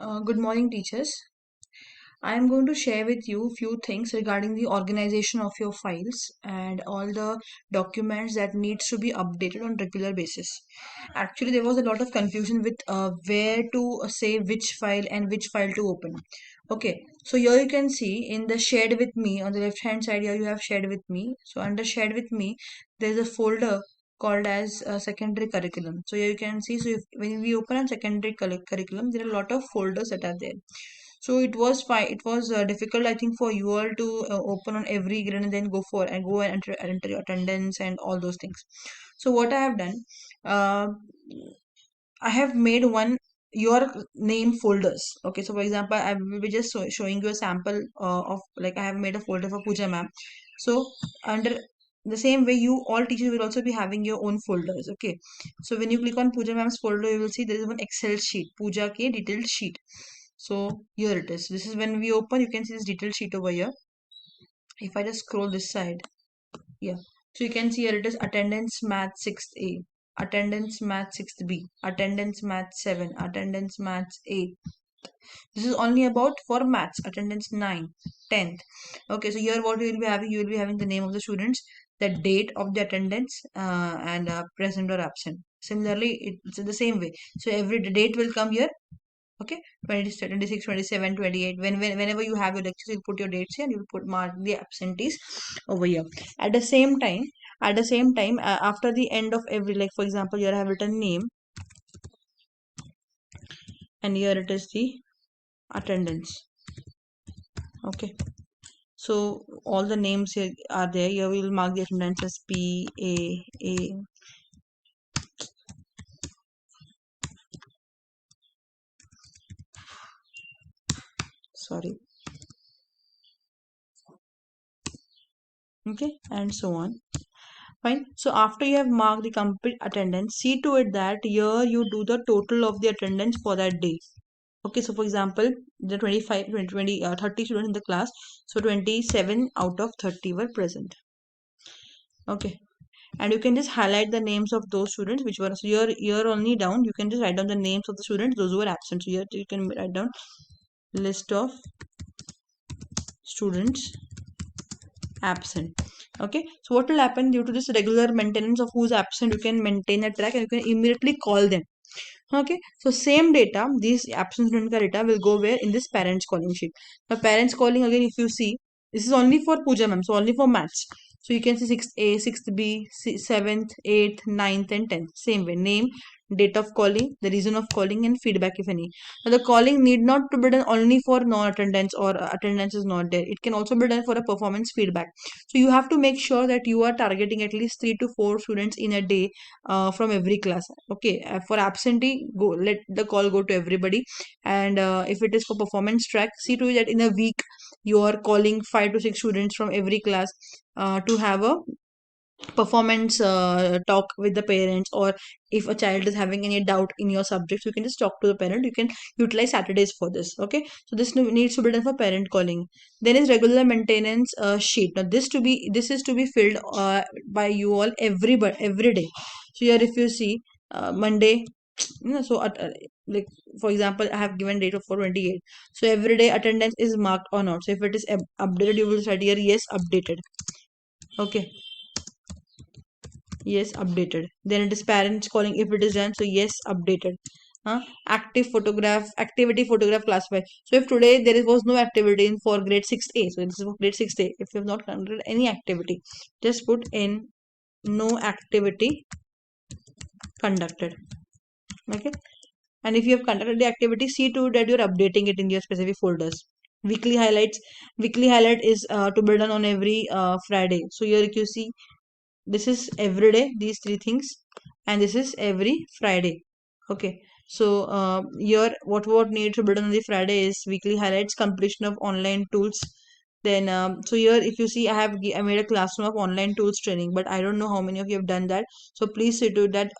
Good morning, teachers. I am going to share with you few things regarding the organization of your files and all the documents that needs to be updated on regular basis. Actually, there was a lot of confusion with where to say which file and which file to open. Okay, so here you can see in the shared with me on the left hand side here you have shared with me. So under shared with me, there is a folder called as secondary curriculum. So here you can see, so if, when we open a secondary curriculum, there are a lot of folders that are there. So it was fine. It was difficult, I think, for you all to open on every grid and then go and enter your attendance and all those things. So what I have done, uh, I have made one your name folders. Okay, so for example, I will be just showing you a sample of like I have made a folder for Pooja ma'am. So under the same way, you all teachers will also be having your own folders. Okay, so when you click on Pooja ma'am's folder, you will see there is one Excel sheet, Pooja ke detailed sheet. So here it is. This is when we open, you can see this detailed sheet over here. If I just scroll this side, yeah. So you can see here it is attendance math 6th A, attendance math 6th B, attendance math 7, attendance math 8. This is only about for maths, attendance 9, 10th. Okay, so here what you will be having, you will be having the name of the students, the date of the attendance, and present or absent. Similarly, it's in the same way. So every date will come here. Okay, 26, 27, 28. Whenever you have your lectures, you put your dates here and you put mark the absentees over here. At the same time, after the end of every, like for example, here I have written name and here it is the attendance. Okay, so all the names here are there. Here we will mark the attendance as P A A. Sorry. Okay, and so on. Fine. So after you have marked the complete attendance, see to it that here you do the total of the attendance for that day. Okay, so for example, the 25, 30 students in the class. So 27 out of 30 were present. Okay, and you can just highlight the names of those students which were, so here only down, you can just write down the names of the students, those who were absent. So here you can write down list of students absent. Okay, so what will happen due to this regular maintenance of who's absent, you can maintain a track and you can immediately call them. Okay, so same data, these absence student data will go where in this parents calling sheet. Now parents calling again, if you see, this is only for Pooja ma'am, so only for maths. So you can see 6th A, 6th B, 7th, 8th, 9th and 10th. Same way, name, date of calling, the reason of calling and feedback if any. Now the calling need not to be done only for non-attendance or attendance is not there. It can also be done for a performance feedback. So you have to make sure that you are targeting at least 3 to 4 students in a day from every class. Okay, for absentee, go let the call go to everybody. And if it is for performance track, see to it that in a week you are calling 5 to 6 students from every class to have a performance talk with the parents, or if a child is having any doubt in your subjects, you can just talk to the parent. You can utilize Saturdays for this. Okay, so this needs to be done for parent calling. Then is regular maintenance sheet. Now this is to be filled by you all every day. So here if you see Monday, so like for example I have given date of 428, so every day attendance is marked or not. So if it is updated, you will write here yes updated. Okay, yes updated. Then it is parents calling if it is done, so yes updated. Active photograph, activity photograph classified. So if today was no activity in for grade 6A, so this is for grade 6A, if you have not conducted any activity, just put in no activity conducted. Okay, and if you have conducted the activity, see to it that you're updating it in your specific folders. Weekly highlights, weekly highlight is to be done on every Friday. So here you see this is every day, these three things, and this is every Friday. Okay, so here what needs to be done on the Friday is weekly highlights, completion of online tools. Then so here if you see I made a classroom of online tools training, but I don't know how many of you have done that. So please see to it that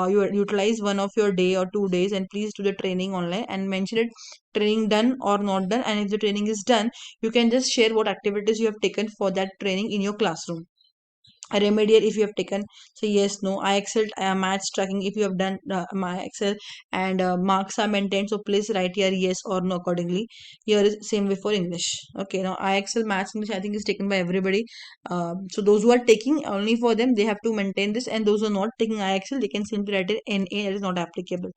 you utilize one of your day or 2 days and please do the training online and mention it, training done or not done. And if the training is done, you can just share what activities you have taken for that training in your classroom. remedial if you have taken, so yes, no. IXL maths tracking if you have done my excel, and marks are maintained, so please write here yes or no accordingly. Here is same way for English. Okay, now IXL maths English I think is taken by everybody. So those who are taking, only for them they have to maintain this, and those who are not taking IXL they can simply write it NA, that is not applicable.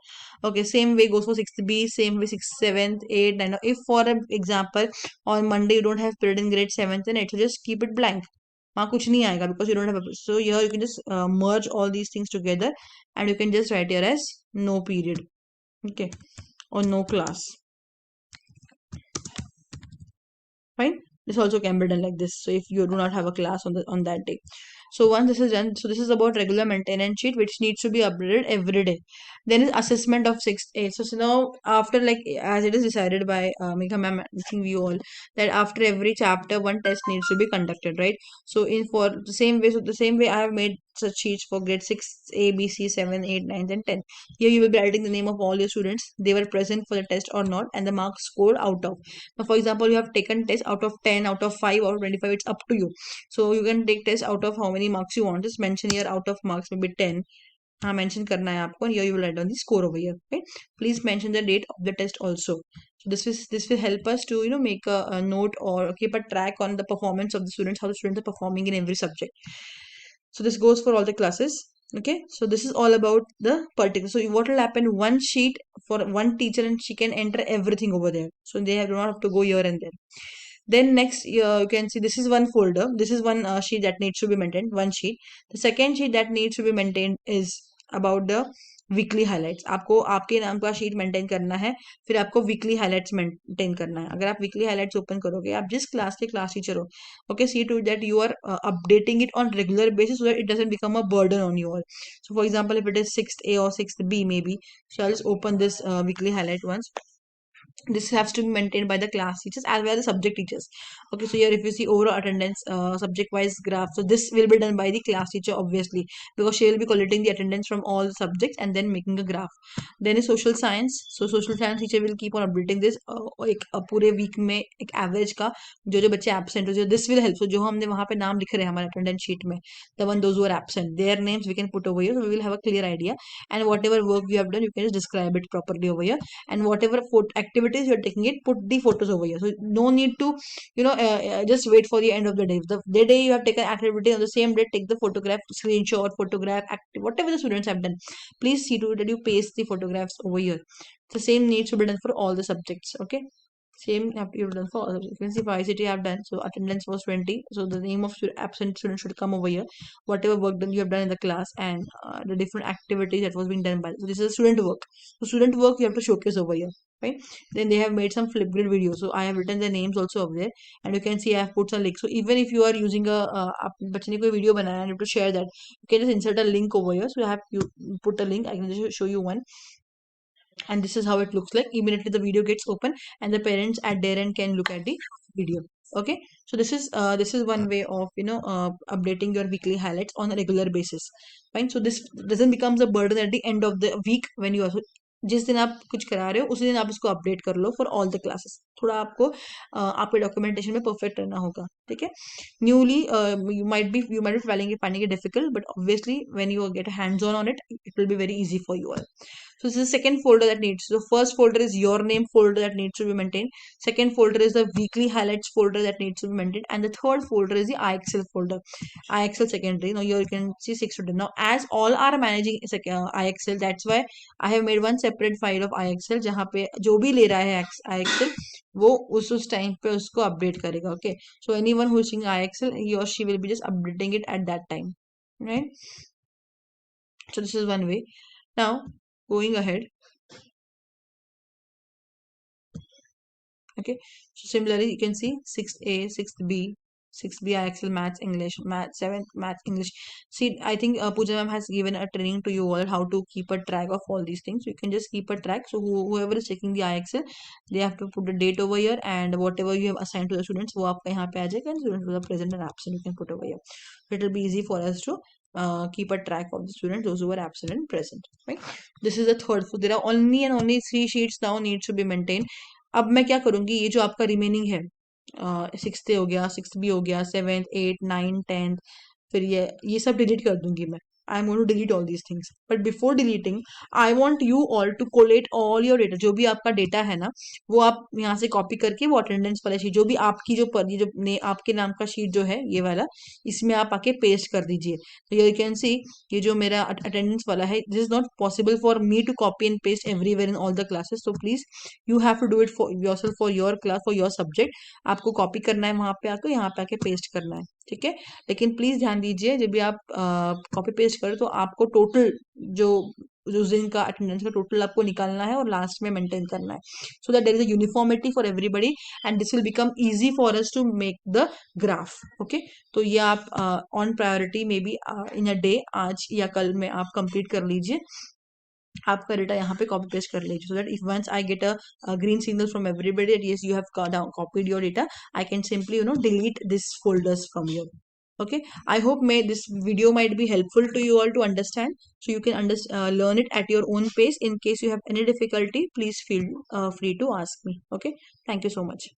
Okay, same way goes for 6th B, same way 6th 7th 8th 9th. If for an example on Monday you don't have period in grade 7th and 8th, so just keep it blank, वहाँ कुछ नहीं आएगा because you don't have a, so here you can just merge all these things together and you can just write here as no period. Okay, or no class. Fine, this also can be done like this, so if you do not have a class on the on that day. So once this is done, so this is about regular maintenance sheet which needs to be updated every day. Then is assessment of 6th A. So now after, like as it is decided by Megha ma'am, I think we all, that after every chapter one test needs to be conducted, right? So in for the same way, so the same way I have made such sheets for grade 6 A, B, C, 7, 8, 9, and 10. Here you will be writing the name of all your students, they were present for the test or not, and the marks scored out of. Now, for example, you have taken test out of 10, out of 5, or 25, it's up to you. So you can take test out of how many marks you want. Just mention here out of marks maybe 10. हाँ mention करना है आपको, and here you will write down the score over here. Okay, please mention the date of the test also. So this will help us to make a note or keep a track on the performance of the students, how the students are performing in every subject. So this goes for all the classes. Okay, so this is all about the particular. So what will happen, one sheet for one teacher and she can enter everything over there, so they do not have to go here and there. Then next, you can see this is one folder. This is one sheet that needs to be maintained. One sheet. The second sheet that needs to be maintained is about the weekly highlights. आपको आपके नाम का sheet maintain करना है, फिर आपको weekly highlights maintain करना है. अगर आप वीकली हाईलाइट्स ओपन करोगे, आप जिस क्लास के क्लास टीचर हो, okay, see to it that you are updating it on regular basis so that it doesn't become a burden on you all. So for example, if it is 6th A or 6th B maybe, so I'll just open this weekly highlight once. This has to be maintained by the class teachers as well as the subject teachers. Okay, so here if you see overall attendance subject wise graph, so this will be done by the class teacher obviously, because she will be collecting the attendance from all the subjects and then making a graph. Then is social science. So social science teacher will keep on updating this एक पूरे week में एक average का जो जो बच्चे absent हो, this will help. सो जो हमने वहां पे नाम लिख रहे हैं हमारे अटेंडेंस शीट में, the one those who are absent, their names we can put over here, so we will have a clear idea, and whatever work you have done you can just describe it properly over here, and whatever activities you're taking it, put the photos over here. So no need to just wait for the end of the day. The day you have taken activity, on the same day take the photograph, screenshot, photograph, whatever the students have done, please see to it that you paste the photographs over here. The same needs to be done for all the subjects. Okay, same have to be done for all. You can see for ICT I have done. So attendance was 20. So the name of absent student should come over here. Whatever work done you have done in the class, and the different activities that was being done by. So this is student work. So student work you have to showcase over here. Right? Then they have made some Flipgrid videos. So I have written their names also over there, and you can see I have put some links. So even if you are using a बच्चे ने कोई video बनाया and you have to share that, you can just insert a link over here. So you put a link. I can just show you one, and this is how it looks like. Immediately the video gets open and the parents at their end can look at the video. Okay, so this is one way of updating your weekly highlights on a regular basis. Fine, so this doesn't becomes a burden at the end of the week when you also, जिस दिन आप कुछ करा रहे हो उसी दिन आप इसको अपडेट कर लो फॉर ऑल द क्लासेस. थोड़ा आपको आपके डॉक्यूमेंटेशन में परफेक्ट रहना होगा. ठीक है, newly you might be finding it difficult, but obviously when you get hands on it, it will be very easy for you all. So this is the second folder that needs. So first folder is your name folder that needs to be maintained. Second folder is the weekly highlights folder that needs to be maintained, and the third folder is the IXL folder. IXL secondary. Now here you can see 6 to 10. Now as all are managing IXL, that's why I have made one separate file of IXL जहाँ पे जो भी ले रहा है IXL वो उस time पे उसको अपडेट करेगा. Okay, so anyone who is using IXL, he or she will be just updating it at that time, right? So this is one way. Now going ahead. Okay, so similarly you can see 6th A, 6th B, 6th B IXL maths English, math 7th maths English. See, I think Pooja ma'am has given a training to you all how to keep a track of all these things. So you can just keep a track. So whoever is taking the IXL, they have to put the date over here, and whatever you have assigned to the students वो आपका यहाँ पे आ जाएगा, and students who are present and absent you can put over here. So it will be easy for us to keep a track of the students, those who are absent and present. Right? This is the third. So there are only and only 3 sheets now needs to be maintained. अब मैं क्या करूंगी, ये जो आपका remaining है 6th हो गया, 6th बी हो गया, 7th 8th 9th 10th फिर ये सब डिलीट कर दूंगी मैं. I am going to delete all these things, but before deleting I want you all to collate all your data. जो भी आपका डेटा है ना, वो आप यहाँ से कॉपी करके वो अटेंडेंस वाला शीट, जो भी आपकी ये जो आपके नाम का शीट जो है ये वाला, इसमें आप आके पेस्ट कर दीजिए. तो यू कैन सी ये जो मेरा अटेंडेंस वाला है, this is not possible for me to copy and paste everywhere in all the classes. so please you have to do it for yourself, for your class, for your subject. आपको copy करना है वहां पे आकर, यहाँ पे आके paste करना है. ठीक है. लेकिन प्लीज ध्यान दीजिए, जब भी आप कॉपी पेस्ट करें तो आपको टोटल जो उस दिन का अटेंडेंस का टोटल आपको निकालना है और लास्ट में मेंटेन करना है, so that there is a uniformity for everybody and this will become easy for us to make the graph. Okay. तो ये आप on priority maybe in a day, आज या कल में आप कंप्लीट कर लीजिए. आपका डेटा यहाँ पे कॉपी पेस्ट कर लीजिए, so that if once I get a green signal from everybody that yes you have copied your data, I can simply delete this folders from your. Okay. I hope may this video might be helpful to you all to understand, so you can learn it at your own pace. In case you have any difficulty, please feel free to ask me. Okay. Thank you so much.